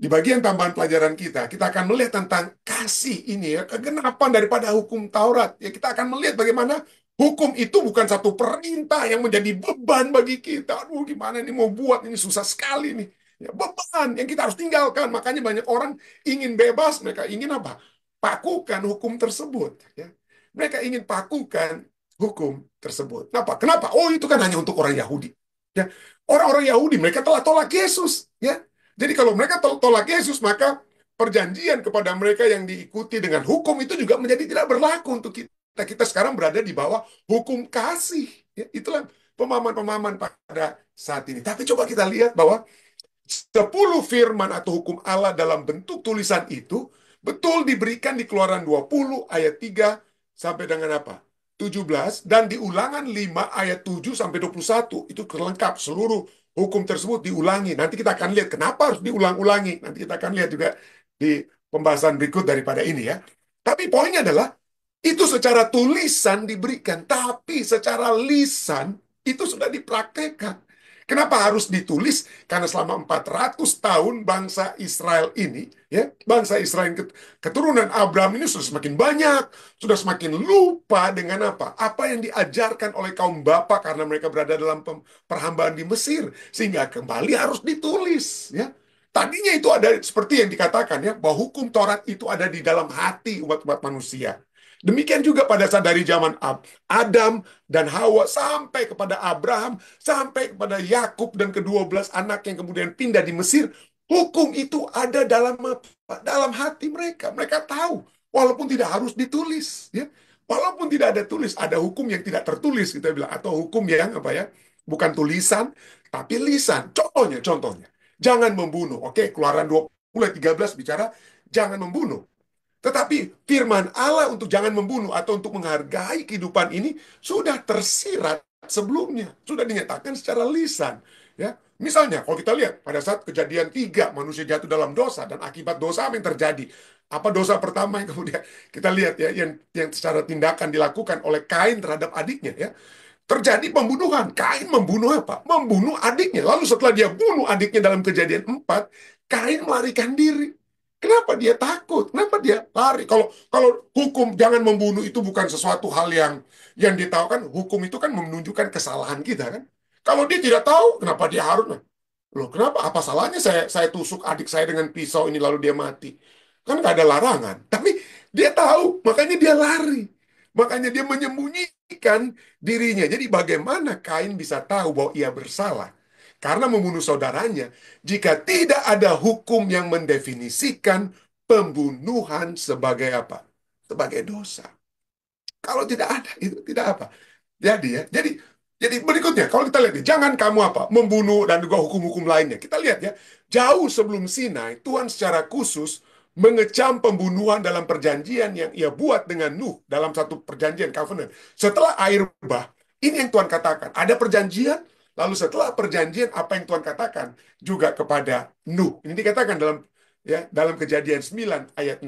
Di bagian tambahan pelajaran kita akan melihat tentang kasih ini ya, kegenapan daripada hukum Taurat. Ya, kita akan melihat bagaimana hukum itu bukan satu perintah yang menjadi beban bagi kita. Aduh, gimana ini mau buat ini susah sekali nih. Ya, beban yang kita harus tinggalkan. Makanya banyak orang ingin bebas, mereka ingin apa? Pakukan hukum tersebut. Ya. Mereka ingin pakukan hukum tersebut. Kenapa? Kenapa? Oh, itu kan hanya untuk orang Yahudi. Ya, orang-orang Yahudi mereka telah tolak Yesus. Ya, jadi kalau mereka tolak Yesus, maka perjanjian kepada mereka yang diikuti dengan hukum itu juga menjadi tidak berlaku untuk kita. Kita sekarang berada di bawah hukum kasih. Ya, itulah pemahaman-pemahaman pada saat ini. Tapi coba kita lihat bahwa 10 firman atau hukum Allah dalam bentuk tulisan itu betul diberikan di Keluaran 20 ayat 3 sampai dengan apa? 17 dan di Ulangan 5 ayat 7 sampai 21 itu lengkap seluruh hukum tersebut diulangi. Nanti kita akan lihat kenapa harus diulang-ulangi. Nanti kita akan lihat juga di pembahasan berikut daripada ini ya. Tapi poinnya adalah itu secara tulisan diberikan, tapi secara lisan itu sudah dipraktekkan. Kenapa harus ditulis? Karena selama 400 tahun bangsa Israel ini, ya, bangsa Israel keturunan Abraham ini sudah semakin banyak, sudah semakin lupa dengan apa? Apa yang diajarkan oleh kaum bapa karena mereka berada dalam perhambaan di Mesir, sehingga kembali harus ditulis, ya. Tadinya itu ada seperti yang dikatakan ya, bahwa hukum Taurat itu ada di dalam hati umat-umat manusia. Demikian juga pada saat dari zaman Adam dan Hawa sampai kepada Abraham, sampai kepada Yakub dan ke-12 anak yang kemudian pindah di Mesir, hukum itu ada dalam apa? Dalam hati mereka. Mereka tahu, walaupun tidak harus ditulis, ya. Walaupun tidak ada tulis, ada hukum yang tidak tertulis kita bilang atau hukum yang apa ya? Bukan tulisan, tapi lisan. Contohnya, jangan membunuh. Oke, Keluaran 20 ayat 13 bicara jangan membunuh. Tetapi firman Allah untuk jangan membunuh atau untuk menghargai kehidupan ini sudah tersirat sebelumnya, sudah dinyatakan secara lisan. Ya, misalnya kalau kita lihat pada saat kejadian 3 manusia jatuh dalam dosa dan akibat dosa apa yang terjadi? Apa dosa pertama yang kemudian kita lihat ya yang secara tindakan dilakukan oleh Kain terhadap adiknya ya. Terjadi pembunuhan. Kain membunuh apa? Membunuh adiknya. Lalu setelah dia bunuh adiknya dalam kejadian 4, Kain melarikan diri. Kenapa dia takut? Kenapa dia lari? Kalau kalau hukum jangan membunuh itu bukan sesuatu hal yang dia tahu kan, hukum itu kan menunjukkan kesalahan kita kan. Kalau dia tidak tahu, kenapa dia harus? Nah, loh, kenapa? Apa salahnya saya tusuk adik saya dengan pisau ini lalu dia mati? Kan nggak ada larangan. Tapi dia tahu, makanya dia lari. Makanya dia menyembunyikan dirinya. Jadi bagaimana Kain bisa tahu bahwa ia bersalah? Karena membunuh saudaranya, jika tidak ada hukum yang mendefinisikan pembunuhan sebagai apa? Sebagai dosa. Kalau tidak ada, itu tidak apa. Jadi ya, jadi berikutnya, kalau kita lihat, jangan kamu apa? Membunuh dan juga hukum-hukum lainnya. Kita lihat ya, jauh sebelum Sinai, Tuhan secara khusus mengecam pembunuhan dalam perjanjian yang ia buat dengan Nuh dalam satu perjanjian covenant. Setelah air bah, ini yang Tuhan katakan. Ada perjanjian, lalu setelah perjanjian apa yang Tuhan katakan juga kepada Nuh. Ini dikatakan dalam ya dalam Kejadian 9 ayat 6.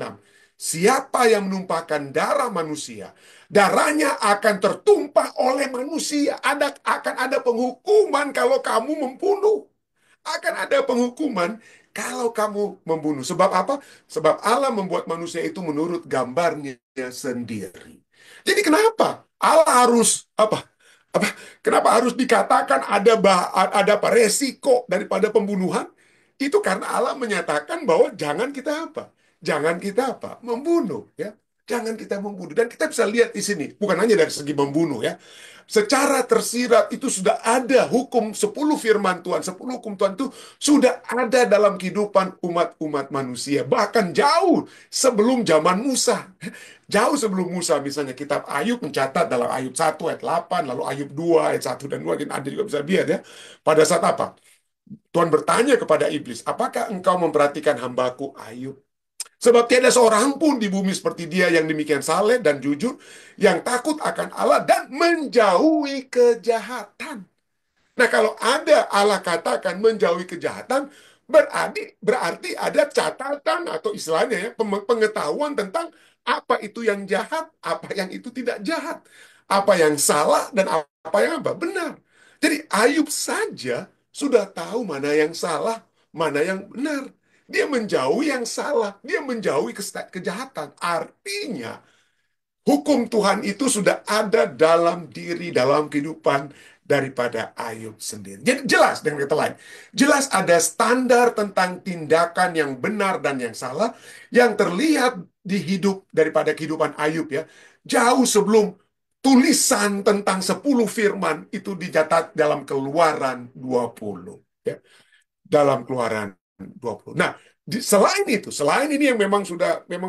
Siapa yang menumpahkan darah manusia, darahnya akan tertumpah oleh manusia. Akan ada penghukuman kalau kamu membunuh. Akan ada penghukuman kalau kamu membunuh. Sebab apa? Sebab Allah membuat manusia itu menurut gambarnya sendiri. Jadi kenapa Allah harus apa? Apa? Kenapa harus dikatakan ada apa resiko daripada pembunuhan? Itu karena Allah menyatakan bahwa jangan kita apa? Jangan kita apa? Membunuh ya. Jangan kita membunuh. Dan kita bisa lihat di sini, bukan hanya dari segi membunuh ya. Secara tersirat itu sudah ada hukum 10 firman Tuhan, 10 hukum Tuhan itu sudah ada dalam kehidupan umat-umat manusia. Bahkan jauh sebelum zaman Musa. Jauh sebelum Musa, misalnya kitab Ayub mencatat dalam Ayub 1 ayat 8, lalu Ayub 2 ayat 1 dan 2, dan Anda juga bisa lihat ya. Pada saat apa? Tuhan bertanya kepada iblis, apakah engkau memperhatikan hambaku Ayub? Sebab tiada seorang pun di bumi seperti dia yang demikian saleh dan jujur, yang takut akan Allah dan menjauhi kejahatan. Nah, kalau ada Allah katakan menjauhi kejahatan, berarti ada catatan atau istilahnya ya, pengetahuan tentang apa itu yang jahat, apa yang itu tidak jahat, apa yang salah dan apa yang apa benar. Jadi Ayub saja sudah tahu mana yang salah, mana yang benar. Dia menjauhi yang salah. Dia menjauhi kejahatan. Artinya, hukum Tuhan itu sudah ada dalam diri, dalam kehidupan daripada Ayub sendiri. Jadi jelas dengan kata lain. Jelas ada standar tentang tindakan yang benar dan yang salah yang terlihat di hidup daripada kehidupan Ayub ya. Jauh sebelum tulisan tentang 10 firman itu dicatat dalam Keluaran 20. Ya, dalam Keluaran 20. Nah, selain ini yang memang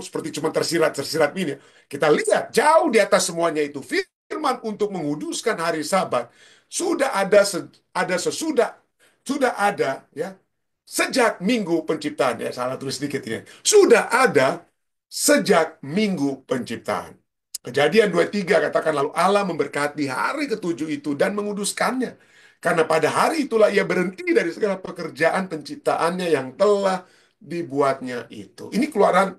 seperti cuma tersirat-tersirat ini, kita lihat jauh di atas semuanya itu firman untuk menguduskan hari Sabat sudah ada sesudah sudah ada ya sejak minggu penciptaan ya salah tulis sedikit ini sudah ada sejak minggu penciptaan. Kejadian 23 katakan lalu Allah memberkati hari ketujuh itu dan menguduskannya. Karena pada hari itulah ia berhenti dari segala pekerjaan penciptaannya yang telah dibuatnya itu. Ini Keluaran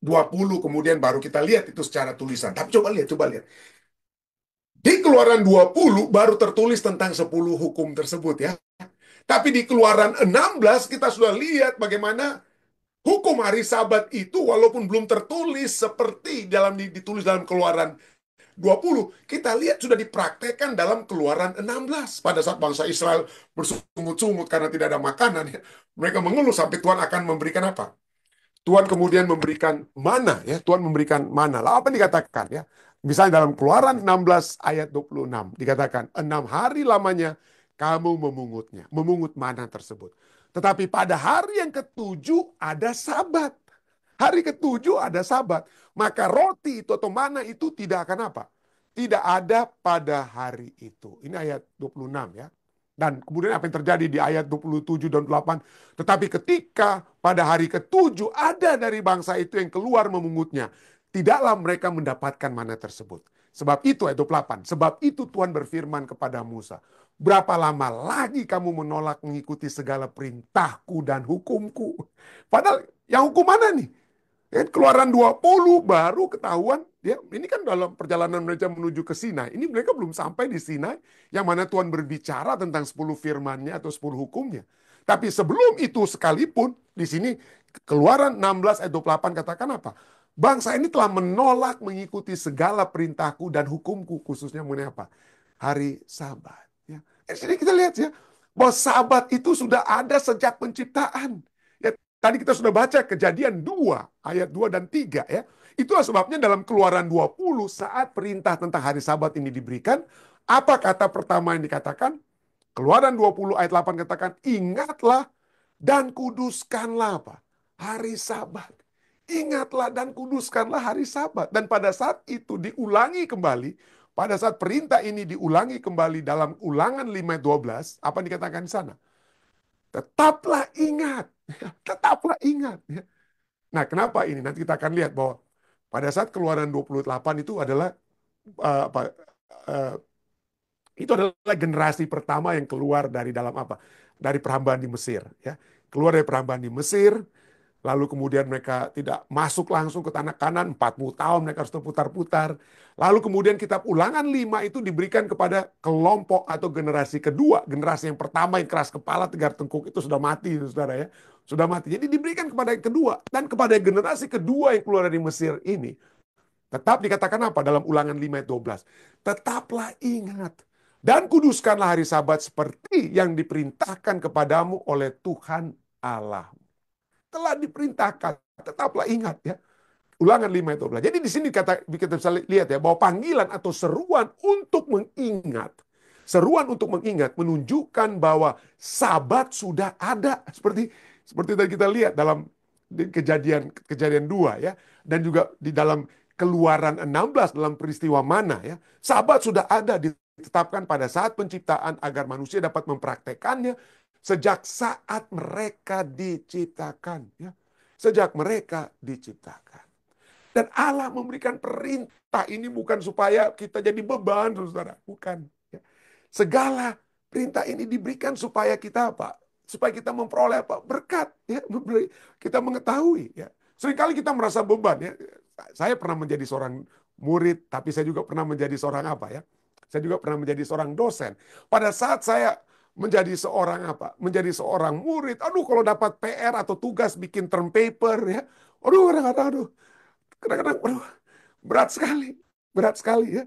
20 kemudian baru kita lihat itu secara tulisan. Tapi coba lihat. Di Keluaran 20 baru tertulis tentang 10 hukum tersebut ya. Tapi di Keluaran 16 kita sudah lihat bagaimana hukum hari Sabat itu walaupun belum tertulis seperti ditulis dalam Keluaran 20, kita lihat sudah dipraktekkan dalam Keluaran 16. Pada saat bangsa Israel bersungut-sungut karena tidak ada makanan, ya, mereka mengeluh sampai Tuhan akan memberikan apa? Tuhan kemudian memberikan mana, ya. Tuhan memberikan mana. Lalu apa dikatakan, ya? Misalnya dalam Keluaran 16 ayat 26 dikatakan 6 hari lamanya kamu memungut mana tersebut. Tetapi pada hari yang ketujuh ada Sabat. Hari ketujuh ada Sabat. Maka roti itu atau mana itu tidak akan apa? Tidak ada pada hari itu. Ini ayat 26 ya. Dan kemudian apa yang terjadi di ayat 27 dan 8. Tetapi ketika pada hari ketujuh ada dari bangsa itu yang keluar memungutnya. Tidaklah mereka mendapatkan mana tersebut. Sebab itu ayat 28. Sebab itu Tuhan berfirman kepada Musa. Berapa lama lagi kamu menolak mengikuti segala perintahku dan hukumku? Padahal yang hukum mana nih? Keluaran 20 baru ketahuan, ya, ini kan dalam perjalanan mereka menuju ke Sinai. Ini mereka belum sampai di Sinai, yang mana Tuhan berbicara tentang 10 firman-Nya atau 10 hukumnya. Tapi sebelum itu sekalipun, di sini Keluaran 16 ayat 28 katakan apa? Bangsa ini telah menolak mengikuti segala perintahku dan hukumku, khususnya mengenai apa? Hari Sabat. Ya. Di sini kita lihat ya, bahwa Sabat itu sudah ada sejak penciptaan. Ya, tadi kita sudah baca Kejadian 2, ayat 2 dan 3 ya. Itulah sebabnya dalam Keluaran 20 saat perintah tentang hari Sabat ini diberikan, apa kata pertama yang dikatakan? Keluaran 20 ayat 8 katakan, ingatlah dan kuduskanlah apa? Hari Sabat. Ingatlah dan kuduskanlah hari Sabat. Dan pada saat itu diulangi kembali, pada saat perintah ini diulangi kembali dalam Ulangan 5 ayat 12, apa yang dikatakan di sana? Tetaplah ingat. Tetaplah ingat. Nah, kenapa ini? Nanti kita akan lihat bahwa pada saat Keluaran 28 itu adalah apa? eh, itu adalah generasi pertama yang keluar dari dalam apa? Dari perhambaan di Mesir, ya. Keluar dari perhambaan di Mesir, lalu kemudian mereka tidak masuk langsung ke tanah Kanan, 40 tahun mereka harus terputar-putar. Lalu kemudian kitab Ulangan 5 itu diberikan kepada kelompok atau generasi kedua. Generasi yang pertama yang keras kepala, tegar tengkuk itu sudah mati, saudara ya. Sudah mati. Jadi diberikan kepada yang kedua. Dan kepada generasi kedua yang keluar dari Mesir ini, tetap dikatakan apa dalam Ulangan 5 ayat 12? Tetaplah ingat dan kuduskanlah hari Sabat seperti yang diperintahkan kepadamu oleh Tuhan Allah. Telah diperintahkan, tetaplah ingat ya. Ulangan 5 ayat 12. Jadi di sini kita bisa lihat ya bahwa panggilan atau seruan untuk mengingat. Seruan untuk mengingat menunjukkan bahwa Sabat sudah ada seperti tadi kita lihat dalam kejadian 2 ya, dan juga di dalam Keluaran 16 dalam peristiwa mana ya. Sabat sudah ada ditetapkan pada saat penciptaan agar manusia dapat mempraktekannya sejak saat mereka diciptakan ya. Sejak mereka diciptakan. Dan Allah memberikan perintah ini bukan supaya kita jadi beban, saudara. Bukan. Ya. Segala perintah ini diberikan supaya kita apa? Supaya kita memperoleh apa? Berkat. Ya. Kita mengetahui. Ya. Seringkali kita merasa beban. Ya. Saya pernah menjadi seorang murid, tapi saya juga pernah menjadi seorang apa ya? Saya juga pernah menjadi seorang dosen. Pada saat saya menjadi seorang apa? Menjadi seorang murid. Aduh, kalau dapat PR atau tugas bikin term paper ya. Aduh, kadang-kadang, aduh, berat sekali. Berat sekali ya.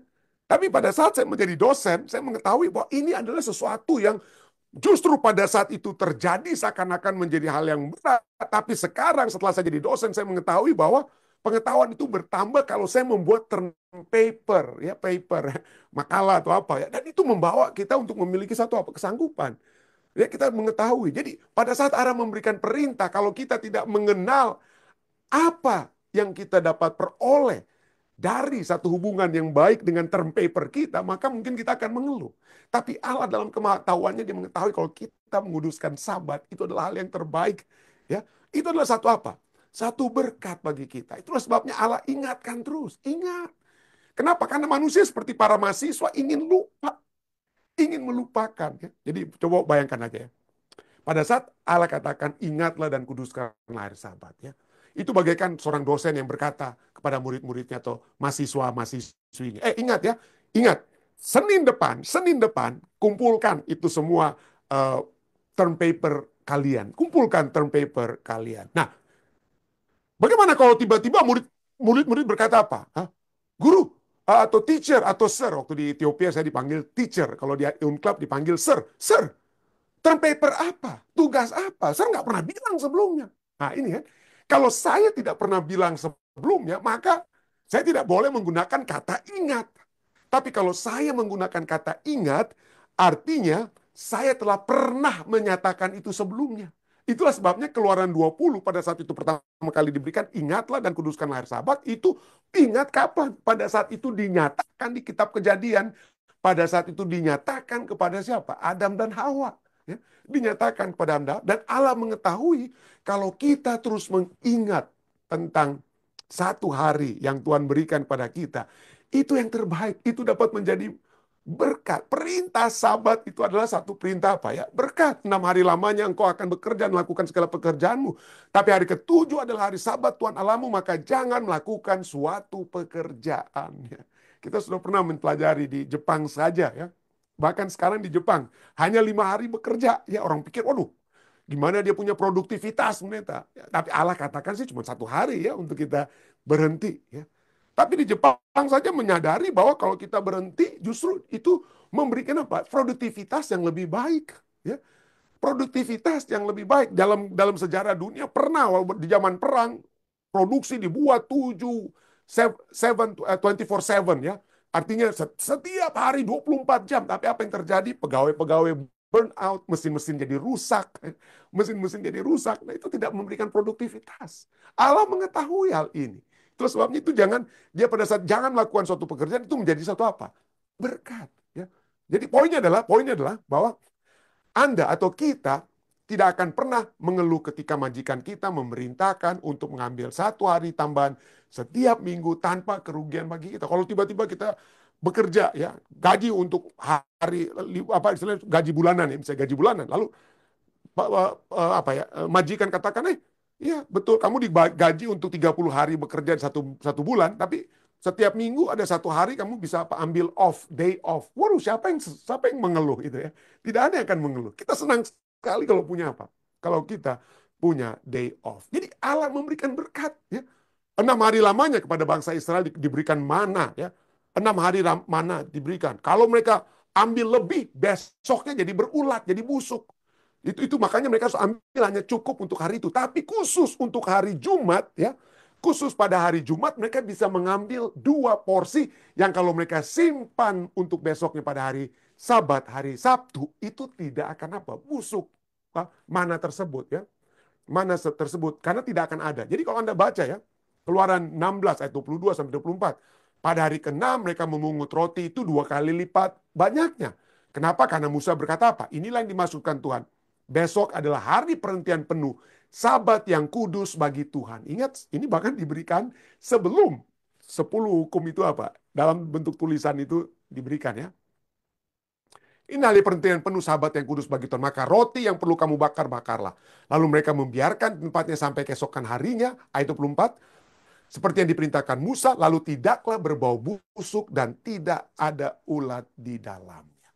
Tapi pada saat saya menjadi dosen, saya mengetahui bahwa ini adalah sesuatu yang justru pada saat itu terjadi seakan-akan menjadi hal yang berat. Tapi sekarang setelah saya jadi dosen, saya mengetahui bahwa pengetahuan itu bertambah kalau saya membuat term paper, ya paper, makalah atau apa ya. Dan itu membawa kita untuk memiliki satu apa kesanggupan. Ya kita mengetahui. Jadi pada saat Allah memberikan perintah, kalau kita tidak mengenal apa yang kita dapat peroleh dari satu hubungan yang baik dengan term paper kita, maka mungkin kita akan mengeluh. Tapi Allah dalam kematahuannya dia mengetahui kalau kita menguduskan sabat, itu adalah hal yang terbaik. Ya, itu adalah satu apa? Satu berkat bagi kita. Itulah sebabnya Allah ingatkan terus. Ingat. Kenapa? Karena manusia seperti para mahasiswa ingin lupa. Ingin melupakan. Ya. Jadi coba bayangkan aja ya. Pada saat Allah katakan ingatlah dan kuduskanlah hari Sabat ya. Itu bagaikan seorang dosen yang berkata kepada murid-muridnya atau mahasiswa-mahasiswinya. Ingat ya, ingat. Senin depan kumpulkan itu semua term paper kalian. Kumpulkan term paper kalian. Nah, bagaimana kalau tiba-tiba murid-murid berkata apa? Hah? Guru atau teacher atau sir. Waktu di Ethiopia saya dipanggil teacher. Kalau di Unclub dipanggil sir. Sir, term paper apa? Tugas apa? Saya nggak pernah bilang sebelumnya. Nah ini kan, kalau saya tidak pernah bilang sebelumnya, maka saya tidak boleh menggunakan kata ingat. Tapi kalau saya menggunakan kata ingat, artinya saya telah pernah menyatakan itu sebelumnya. Itulah sebabnya Keluaran 20 pada saat itu pertama kali diberikan, ingatlah dan kuduskanlah hari Sabat, itu ingat kapan? Pada saat itu dinyatakan di kitab Kejadian, pada saat itu dinyatakan kepada siapa? Adam dan Hawa. Ya, dinyatakan kepada Anda dan Allah mengetahui kalau kita terus mengingat tentang satu hari yang Tuhan berikan pada kita, itu yang terbaik, itu dapat menjadi berkat. Perintah Sabat itu adalah satu perintah apa ya? Berkat. 6 hari lamanya engkau akan bekerja melakukan segala pekerjaanmu. Tapi hari ketujuh adalah hari Sabat Tuhan Allahmu, maka jangan melakukan suatu pekerjaan. Ya. Kita sudah pernah mempelajari di Jepang saja ya. Bahkan sekarang di Jepang hanya 5 hari bekerja. Ya orang pikir, waduh, gimana dia punya produktivitas pendeta. Ya, tapi Allah katakan sih cuma 1 hari ya untuk kita berhenti. Ya. Tapi di Jepang saja menyadari bahwa kalau kita berhenti justru itu memberikan apa? Produktivitas yang lebih baik. Ya. Produktivitas yang lebih baik dalam sejarah dunia pernah di zaman perang produksi dibuat 24/7 ya. Artinya setiap hari 24 jam. Tapi apa yang terjadi? Pegawai-pegawai burn out, mesin-mesin jadi rusak. Mesin-mesin jadi rusak. Nah itu tidak memberikan produktivitas. Allah mengetahui hal ini. Terus sebabnya itu dia pada saat jangan melakukan suatu pekerjaan itu menjadi satu apa? Berkat. Ya. Jadi poinnya adalah bahwa Anda atau kita tidak akan pernah mengeluh ketika majikan kita memerintahkan untuk mengambil 1 hari tambahan setiap minggu tanpa kerugian bagi kita. Kalau tiba-tiba kita bekerja ya gaji untuk hari apa istilahnya gaji bulanan ya misalnya gaji bulanan lalu majikan katakan iya betul kamu digaji untuk 30 hari bekerja satu bulan tapi setiap minggu ada 1 hari kamu bisa ambil day off. Waduh, siapa yang mengeluh itu ya? Tidak ada yang akan mengeluh. Kita senang sekali kalau punya apa? Kalau kita punya day off. Jadi Allah memberikan berkat ya. 6 hari lamanya kepada bangsa Israel diberikan mana ya. 6 hari mana diberikan. Kalau mereka ambil lebih, besoknya jadi berulat, jadi busuk. Itu makanya mereka harus ambil hanya cukup untuk hari itu. Tapi khusus untuk hari Jumat ya. Khusus pada hari Jumat mereka bisa mengambil 2 porsi yang kalau mereka simpan untuk besoknya pada hari Sabat, hari Sabtu, itu tidak akan apa? Busuk. Mana tersebut ya. Mana tersebut. Karena tidak akan ada. Jadi kalau Anda baca ya, Keluaran 16 ayat 22 sampai 24. Pada hari ke-6 mereka memungut roti itu 2 kali lipat banyaknya. Kenapa? Karena Musa berkata apa? Inilah yang dimaksudkan Tuhan. Besok adalah hari perhentian penuh. Sabat yang kudus bagi Tuhan. Ingat, ini bahkan diberikan sebelum 10 hukum itu apa? Dalam bentuk tulisan itu diberikan ya. Ini hari perhentian penuh sabat yang kudus bagi Tuhan. Maka roti yang perlu kamu bakar, bakarlah. Lalu mereka membiarkan tempatnya sampai keesokan harinya. Ayat 24. Seperti yang diperintahkan Musa. Lalu tidaklah berbau busuk dan tidak ada ulat di dalamnya.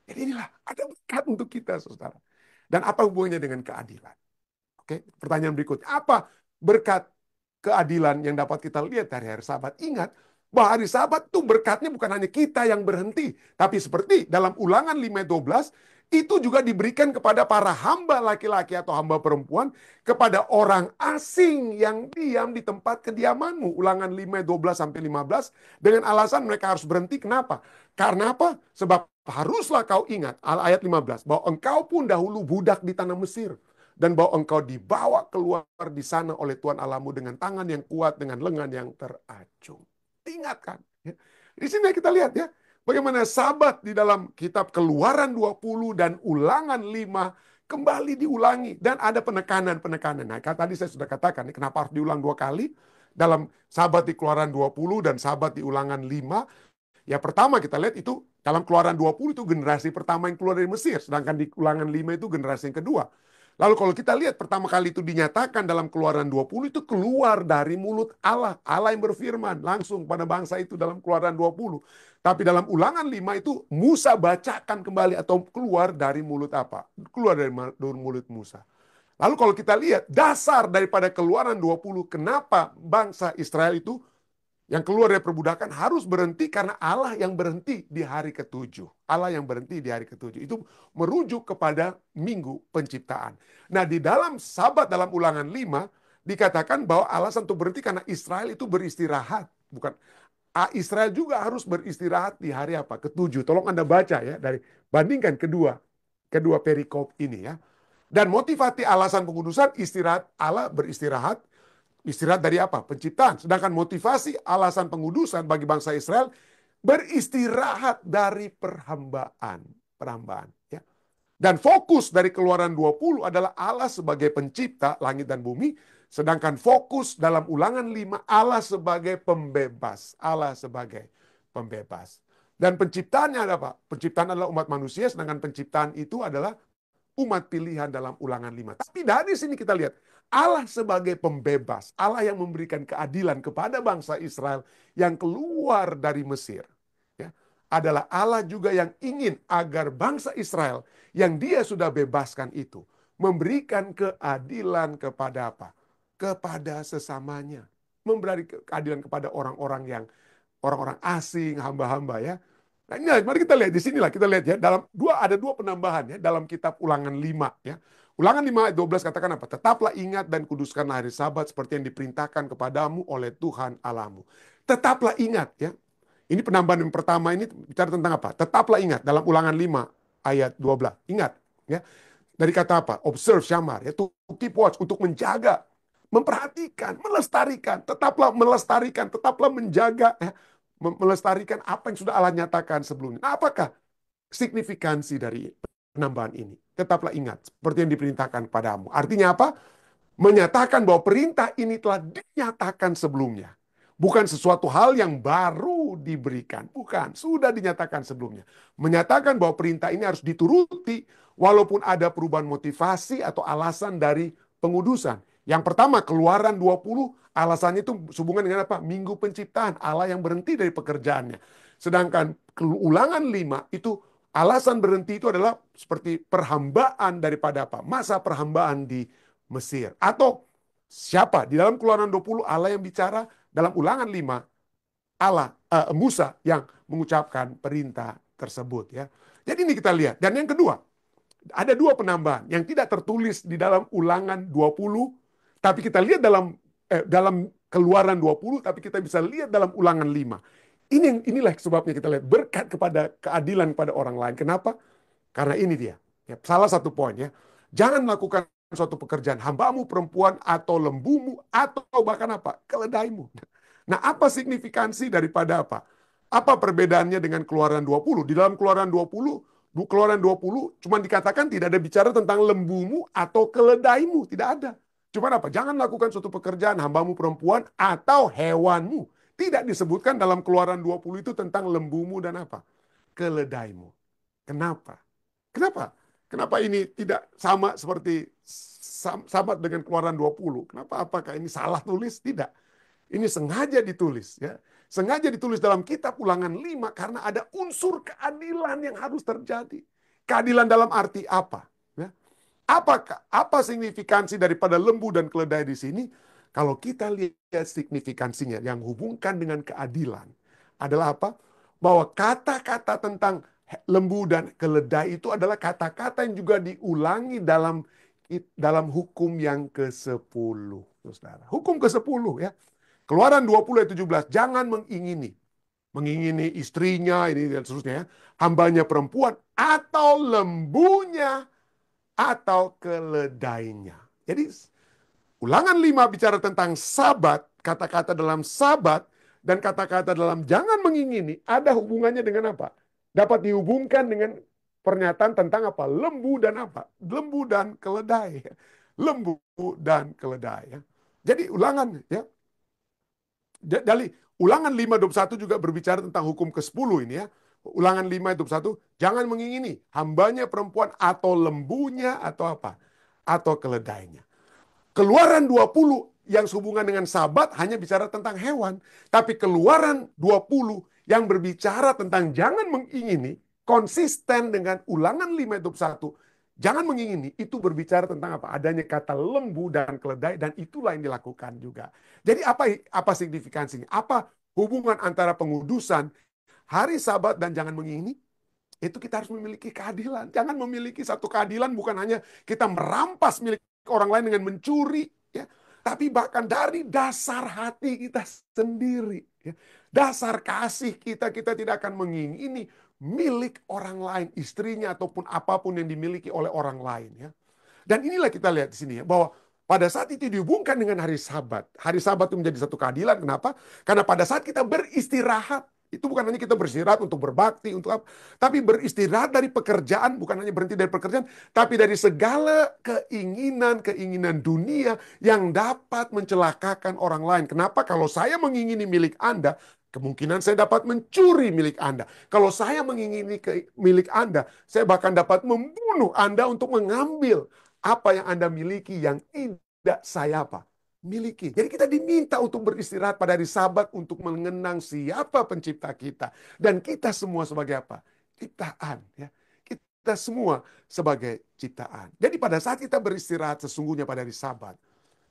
Jadi inilah ada berkat untuk kita, saudara. Dan apa hubungannya dengan keadilan? Oke, pertanyaan berikutnya. Apa berkat keadilan yang dapat kita lihat dari hari Sabat? Ingat, bahwa hari Sabat itu berkatnya bukan hanya kita yang berhenti. Tapi seperti dalam Ulangan 5:12, itu juga diberikan kepada para hamba laki-laki atau hamba perempuan, kepada orang asing yang diam di tempat kediamanmu. Ulangan 5:12-15, dengan alasan mereka harus berhenti. Kenapa? Karena apa? Sebab haruslah kau ingat, ayat 15, bahwa engkau pun dahulu budak di tanah Mesir, dan bahwa engkau dibawa keluar di sana oleh Tuhan Allahmu dengan tangan yang kuat, dengan lengan yang teracung. Ingatkan. Ya. Di sini kita lihat ya, bagaimana Sabat di dalam kitab Keluaran 20 dan Ulangan 5 kembali diulangi. Dan ada penekanan-penekanan. Nah, tadi saya sudah katakan, kenapa harus diulang 2 kali? Dalam Sabat di Keluaran 20 dan Sabat di Ulangan 5, ya pertama kita lihat itu, dalam Keluaran 20 itu generasi pertama yang keluar dari Mesir. Sedangkan di Ulangan 5 itu generasi yang kedua. Lalu kalau kita lihat pertama kali itu dinyatakan dalam Keluaran 20, itu keluar dari mulut Allah. Allah yang berfirman langsung pada bangsa itu dalam Keluaran 20. Tapi dalam Ulangan 5 itu Musa bacakan kembali, atau keluar dari mulut apa? Keluar dari mulut Musa. Lalu kalau kita lihat dasar daripada Keluaran 20, kenapa bangsa Israel itu yang keluar dari perbudakan harus berhenti, karena Allah yang berhenti di hari ketujuh. Allah yang berhenti di hari ketujuh. Itu merujuk kepada minggu penciptaan. Nah, di dalam Sabat dalam Ulangan 5 dikatakan bahwa alasan untuk berhenti karena Israel itu beristirahat. Bukan, Israel juga harus beristirahat di hari apa? Ketujuh. Tolong Anda baca ya, dari bandingkan kedua perikop ini ya. Dan motivasi alasan pengudusan, istirahat, Allah beristirahat. Istirahat dari apa? Penciptaan. Sedangkan motivasi alasan pengudusan bagi bangsa Israel, beristirahat dari perhambaan. Perhambaan. Ya. Dan fokus dari Keluaran 20 adalah Allah sebagai pencipta langit dan bumi. Sedangkan fokus dalam Ulangan 5, Allah sebagai pembebas. Allah sebagai pembebas. Dan penciptaannya ada apa? Penciptaan adalah umat manusia, sedangkan penciptaan itu adalah umat pilihan dalam Ulangan 5. Tapi dari sini kita lihat, Allah sebagai pembebas, Allah yang memberikan keadilan kepada bangsa Israel yang keluar dari Mesir, ya, adalah Allah juga yang ingin agar bangsa Israel yang dia sudah bebaskan itu memberikan keadilan kepada apa? Kepada sesamanya. Memberi keadilan kepada orang-orang asing, hamba-hamba ya. Nah, ini mari kita lihat di sinilah, kita lihat ya, ada dua penambahan ya dalam kitab Ulangan 5 ya. Ulangan 5 ayat 12 katakan apa? Tetaplah ingat dan kuduskanlah hari Sabat seperti yang diperintahkan kepadamu oleh Tuhan Allahmu. Tetaplah ingat ya. Ini penambahan yang pertama, ini bicara tentang apa? Tetaplah ingat dalam Ulangan 5 ayat 12. Ingat ya. Dari kata apa? Observe, syamar, ya, to keep watch, untuk menjaga, memperhatikan, melestarikan, tetaplah menjaga ya, melestarikan apa yang sudah Allah nyatakan sebelumnya. Nah, apakah signifikansi dari penambahan ini? Tetaplah ingat, seperti yang diperintahkan padamu. Artinya apa? Menyatakan bahwa perintah ini telah dinyatakan sebelumnya. Bukan sesuatu hal yang baru diberikan. Bukan, sudah dinyatakan sebelumnya. Menyatakan bahwa perintah ini harus dituruti walaupun ada perubahan motivasi atau alasan dari pengudusan. Yang pertama, Keluaran 20, alasannya itu hubungan dengan apa? Minggu penciptaan, Allah yang berhenti dari pekerjaannya. Sedangkan Ulangan 5 itu alasan berhenti itu adalah seperti perhambaan daripada apa? Masa perhambaan di Mesir. Atau siapa? Di dalam Keluaran 20 Allah yang bicara, dalam Ulangan 5 Musa yang mengucapkan perintah tersebut ya. Jadi ini kita lihat. Dan yang kedua, ada dua penambahan yang tidak tertulis di dalam Ulangan 20, tapi kita lihat dalam Keluaran 20, tapi kita bisa lihat dalam Ulangan 5. Inilah sebabnya kita lihat berkat kepada keadilan pada orang lain. Kenapa? Karena ini dia. Ya, salah satu poin ya. Jangan melakukan suatu pekerjaan hambamu perempuan atau lembumu atau bahkan apa? Keledaimu. Nah, apa signifikansi daripada apa? Apa perbedaannya dengan Keluaran 20? Di dalam Keluaran 20 cuma dikatakan tidak ada bicara tentang lembumu atau keledaimu, tidak ada. Cuma apa? Jangan lakukan suatu pekerjaan hambamu perempuan atau hewanmu. Tidak disebutkan dalam Keluaran 20 itu tentang lembumu dan apa? Keledaimu. Kenapa? Kenapa? Kenapa ini tidak sama seperti sama dengan Keluaran 20? Kenapa? Apakah ini salah tulis? Tidak. Ini sengaja ditulis ya. Sengaja ditulis dalam kitab Ulangan 5 karena ada unsur keadilan yang harus terjadi. Keadilan dalam arti apa? Ya. Apa signifikansi daripada lembu dan keledai di sini? Kalau kita lihat signifikansinya yang hubungkan dengan keadilan adalah apa? Bahwa kata-kata tentang lembu dan keledai itu adalah kata-kata yang juga diulangi dalam hukum yang ke-10, Saudara. Hukum ke-10 ya. Keluaran 20 ayat 17, jangan mengingini istrinya ini dan seterusnya ya. Hambanya perempuan atau lembunya atau keledainya. Jadi Ulangan 5 bicara tentang sabat, kata-kata dalam sabat dan kata-kata dalam jangan mengingini ada hubungannya dengan apa? Dapat dihubungkan dengan pernyataan tentang apa? Lembu dan apa? Lembu dan keledai. Lembu dan keledai ya. Jadi ulangan ya. Dari Ulangan 5:21 juga berbicara tentang hukum ke-10 ini ya. Ulangan 5:21, jangan mengingini hambanya perempuan atau lembunya atau apa? Atau keledainya. Keluaran 20 yang sehubungan dengan sabat hanya bicara tentang hewan. Tapi keluaran 20 yang berbicara tentang jangan mengingini, konsisten dengan ulangan 5:21, jangan mengingini, itu berbicara tentang apa? Adanya kata lembu dan keledai, dan itulah yang dilakukan juga. Jadi apa signifikansinya? Apa hubungan antara pengudusan, hari sabat, dan jangan mengingini? Itu kita harus memiliki keadilan. Jangan memiliki satu keadilan bukan hanya kita merampas milik orang lain dengan mencuri, ya, tapi bahkan dari dasar hati kita sendiri, ya, dasar kasih kita, kita tidak akan mengingini milik orang lain, istrinya ataupun apapun yang dimiliki oleh orang lain, ya. Dan inilah kita lihat di sini ya, bahwa pada saat itu dihubungkan dengan hari Sabat. Hari Sabat itu menjadi satu keadilan. Kenapa? Karena pada saat kita beristirahat, itu bukan hanya kita beristirahat untuk berbakti, untuk apa, tapi beristirahat dari pekerjaan, bukan hanya berhenti dari pekerjaan, tapi dari segala keinginan-keinginan dunia yang dapat mencelakakan orang lain. Kenapa? Kalau saya mengingini milik Anda, kemungkinan saya dapat mencuri milik Anda. Kalau saya mengingini milik Anda, saya bahkan dapat membunuh Anda untuk mengambil apa yang Anda miliki yang tidak saya apa? Miliki. Jadi kita diminta untuk beristirahat pada hari Sabat untuk mengenang siapa pencipta kita. Dan kita semua sebagai apa? Ciptaan. Ya. Kita semua sebagai ciptaan. Jadi pada saat kita beristirahat sesungguhnya pada hari Sabat,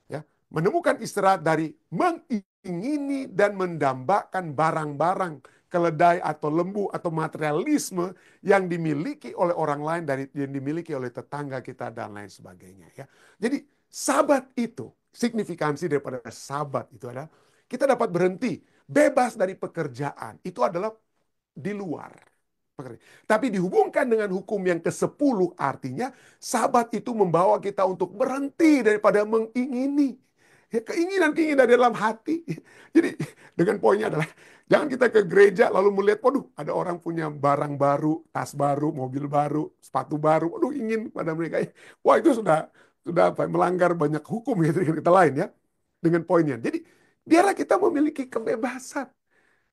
ya, menemukan istirahat dari mengingini dan mendambakan barang-barang keledai atau lembu atau materialisme yang dimiliki oleh orang lain, dari yang dimiliki oleh tetangga kita dan lain sebagainya ya. Jadi sabat itu, signifikansi daripada sabat itu adalah kita dapat berhenti bebas dari pekerjaan. Itu adalah di luar. Tapi dihubungkan dengan hukum yang ke-10, artinya sabat itu membawa kita untuk berhenti daripada mengingini. Ya, keinginan-keinginan dalam hati. Jadi dengan poinnya adalah jangan kita ke gereja lalu melihat, waduh ada orang punya barang baru, tas baru, mobil baru, sepatu baru, waduh ingin pada mereka. Wah itu sudah apa, melanggar banyak hukum gitu dengan kita lain ya. Dengan poinnya. Jadi biarlah kita memiliki kebebasan.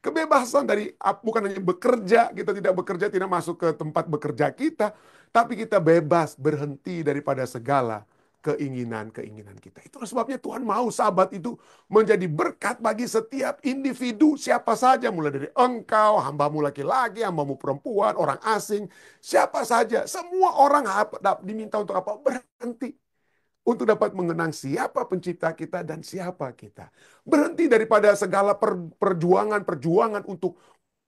Kebebasan dari bukan hanya bekerja, kita tidak bekerja, tidak masuk ke tempat bekerja kita, tapi kita bebas berhenti daripada segala keinginan-keinginan kita. Itulah sebabnya Tuhan mau sabat itu menjadi berkat bagi setiap individu, siapa saja, mulai dari engkau, hambamu laki-laki, hambamu perempuan, orang asing, siapa saja. Semua orang diminta untuk apa? Berhenti. Untuk dapat mengenang siapa pencipta kita dan siapa kita. Berhenti daripada segala perjuangan untuk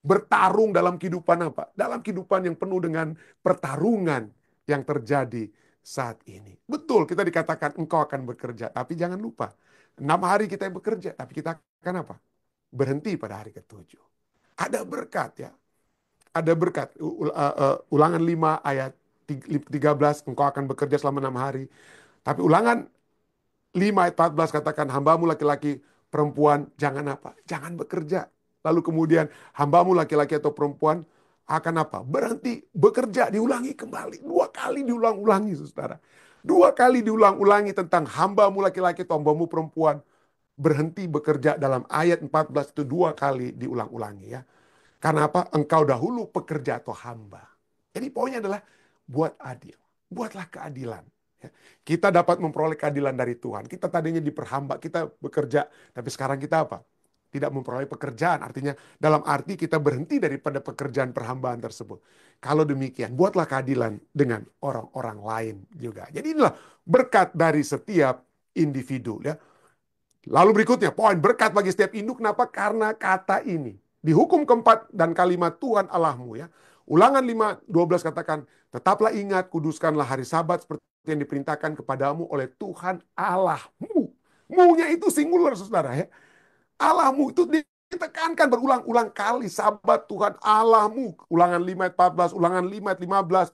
bertarung dalam kehidupan apa? Dalam kehidupan yang penuh dengan pertarungan yang terjadi saat ini. Betul, kita dikatakan engkau akan bekerja, tapi jangan lupa 6 hari kita bekerja, tapi kita akan apa? Berhenti pada hari ke-7. Ada berkat ya. Ada berkat. Ulangan 5 ayat 13, engkau akan bekerja selama 6 hari. Tapi ulangan 5 ayat 14 katakan hambamu laki-laki perempuan jangan apa? Jangan bekerja. Lalu kemudian hambamu laki-laki atau perempuan akan apa? Berhenti bekerja. Diulangi kembali. 2 kali diulang-ulangi saudara. 2 kali diulang-ulangi tentang hambamu laki-laki atau hambamu perempuan berhenti bekerja. Dalam ayat 14 itu 2 kali diulang-ulangi ya. Karena apa? Engkau dahulu pekerja atau hamba. Jadi poinnya adalah buat adil. Buatlah keadilan. Ya. Kita dapat memperoleh keadilan dari Tuhan. Kita tadinya diperhamba, kita bekerja. Tapi sekarang kita apa? tidak memperoleh pekerjaan. Artinya dalam arti kita berhenti daripada pekerjaan perhambaan tersebut. Kalau demikian, buatlah keadilan dengan orang-orang lain juga. Jadi inilah berkat dari setiap individu. Ya. Lalu berikutnya, poin berkat bagi setiap induk. Kenapa? Karena kata ini. Di hukum keempat dan kalimat Tuhan Allahmu. Ya. Ulangan 5:12 katakan, tetaplah ingat, kuduskanlah hari Sabat seperti yang diperintahkan kepadamu oleh Tuhan Allahmu. Mu-nya itu singular, saudara. Ya. Allahmu itu ditekankan berulang-ulang kali. Sabat Tuhan Allahmu. Ulangan 5 ayat 14, ulangan 5 ayat 15.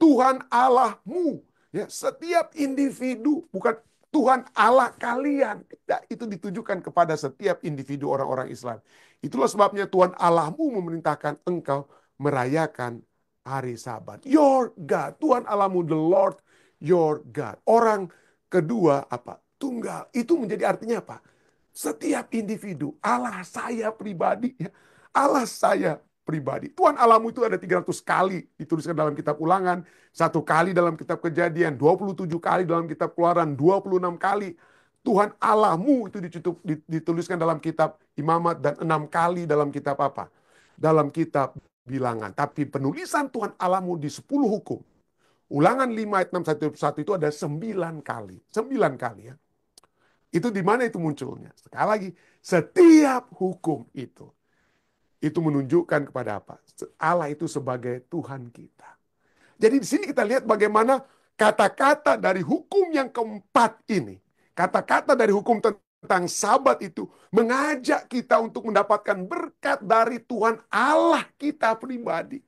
Tuhan Allahmu. Ya, setiap individu, bukan Tuhan Allah kalian. Tidak, itu ditujukan kepada setiap individu orang-orang Islam. Itulah sebabnya Tuhan Allahmu memerintahkan engkau merayakan hari Sabat. Your God. Tuhan Allahmu, the Lord your God. Orang kedua apa? Tunggal. Itu menjadi artinya apa? Setiap individu, Allah saya pribadi, ya. Allah saya pribadi. Tuhan Allahmu itu ada 300 kali dituliskan dalam kitab Ulangan, 1 kali dalam kitab Kejadian, 27 kali dalam kitab Keluaran, 26 kali. Tuhan Allahmu itu dituliskan dalam kitab Imamat dan 6 kali dalam kitab apa? Dalam kitab Bilangan. Tapi penulisan Tuhan Allahmu di 10 hukum. Ulangan 5 ayat 6 1 itu ada 9 kali. 9 kali ya. Itu di mana itu munculnya? Sekali lagi, setiap hukum itu menunjukkan kepada apa? Allah itu sebagai Tuhan kita. Jadi di sini kita lihat bagaimana kata-kata dari hukum yang keempat ini, kata-kata dari hukum tentang Sabat itu mengajak kita untuk mendapatkan berkat dari Tuhan Allah kita pribadi.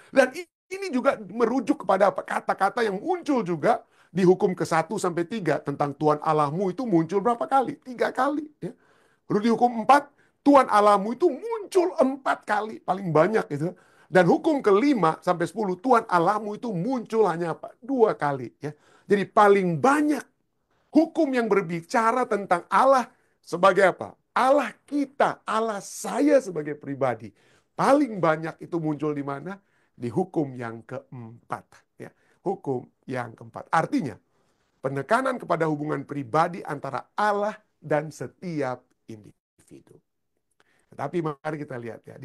Dan ini juga merujuk kepada apa? Kata-kata yang muncul juga di hukum ke-1 sampai 3 tentang Tuhan Allahmu itu muncul berapa kali? 3 kali. Ya. Lalu di hukum 4, Tuhan Allahmu itu muncul 4 kali, paling banyak itu. Dan hukum ke-5 sampai 10, Tuhan Allahmu itu muncul hanya apa? 2 kali. Ya. Jadi paling banyak hukum yang berbicara tentang Allah sebagai apa? Allah kita, Allah saya sebagai pribadi. Paling banyak itu muncul di mana? Di hukum yang keempat. Ya. Hukum yang keempat. Artinya, penekanan kepada hubungan pribadi antara Allah dan setiap individu. Tetapi mari kita lihat ya,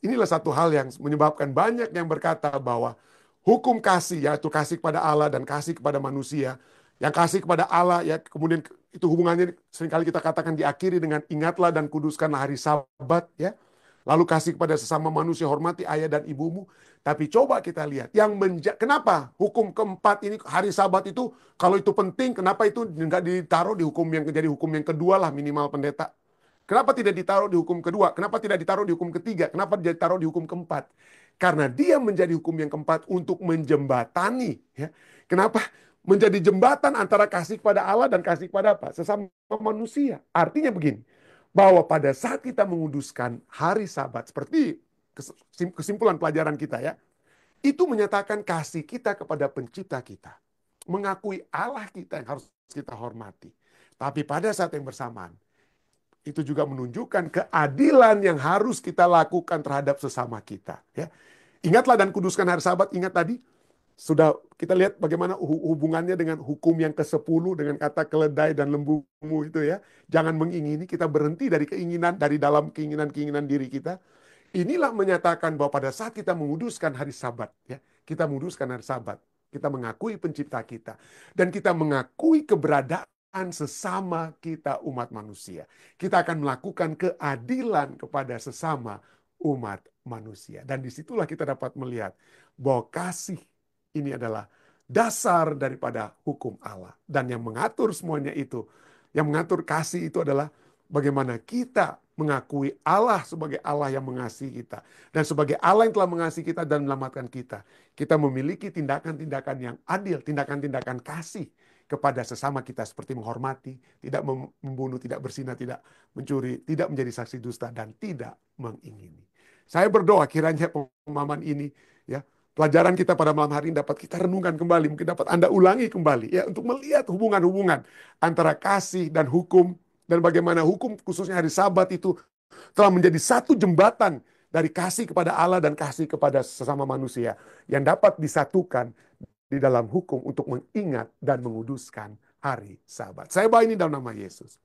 inilah satu hal yang menyebabkan banyak yang berkata bahwa hukum kasih, yaitu kasih kepada Allah dan kasih kepada manusia, yang kasih kepada Allah ya kemudian itu hubungannya seringkali kita katakan diakhiri dengan ingatlah dan kuduskanlah hari Sabat ya. Lalu kasih kepada sesama manusia, hormati ayah dan ibumu. Tapi coba kita lihat, kenapa hukum keempat ini, hari Sabat itu, kalau itu penting, kenapa itu nggak ditaruh di hukum yang jadi hukum yang kedua lah minimal pendeta? Kenapa tidak ditaruh di hukum kedua? Kenapa tidak ditaruh di hukum ketiga? Kenapa ditaruh di hukum keempat? Karena dia menjadi hukum yang keempat untuk menjembatani. Ya. Kenapa? Menjadi jembatan antara kasih kepada Allah dan kasih kepada apa? Sesama manusia. Artinya begini, bahwa pada saat kita menguduskan hari Sabat, seperti kesimpulan pelajaran kita ya, itu menyatakan kasih kita kepada pencipta kita. Mengakui Allah kita yang harus kita hormati. Tapi pada saat yang bersamaan, itu juga menunjukkan keadilan yang harus kita lakukan terhadap sesama kita. Ya. Ingatlah dan kuduskan hari Sabat, ingat tadi, sudah kita lihat bagaimana hubungannya dengan hukum yang ke-10 dengan kata keledai dan lembumu itu ya. Jangan mengingini, kita berhenti dari keinginan, dari dalam keinginan-keinginan diri kita. Inilah menyatakan bahwa pada saat kita menguduskan hari Sabat, ya, kita menguduskan hari Sabat, kita mengakui pencipta kita, dan kita mengakui keberadaan sesama kita umat manusia. Kita akan melakukan keadilan kepada sesama umat manusia. Dan disitulah kita dapat melihat bahwa kasih ini adalah dasar daripada hukum Allah. Dan yang mengatur semuanya itu, yang mengatur kasih itu adalah bagaimana kita mengakui Allah sebagai Allah yang mengasihi kita. Dan sebagai Allah yang telah mengasihi kita dan menyelamatkan kita. Kita memiliki tindakan-tindakan yang adil, tindakan-tindakan kasih kepada sesama kita seperti menghormati, tidak membunuh, tidak berzina, tidak mencuri, tidak menjadi saksi dusta, dan tidak mengingini. Saya berdoa kiranya pemahaman ini ya, pelajaran kita pada malam hari ini dapat kita renungkan kembali, mungkin dapat Anda ulangi kembali ya untuk melihat hubungan-hubungan antara kasih dan hukum, dan bagaimana hukum khususnya hari Sabat itu telah menjadi satu jembatan dari kasih kepada Allah dan kasih kepada sesama manusia yang dapat disatukan di dalam hukum untuk mengingat dan menguduskan hari Sabat. Saya bawa ini dalam nama Yesus.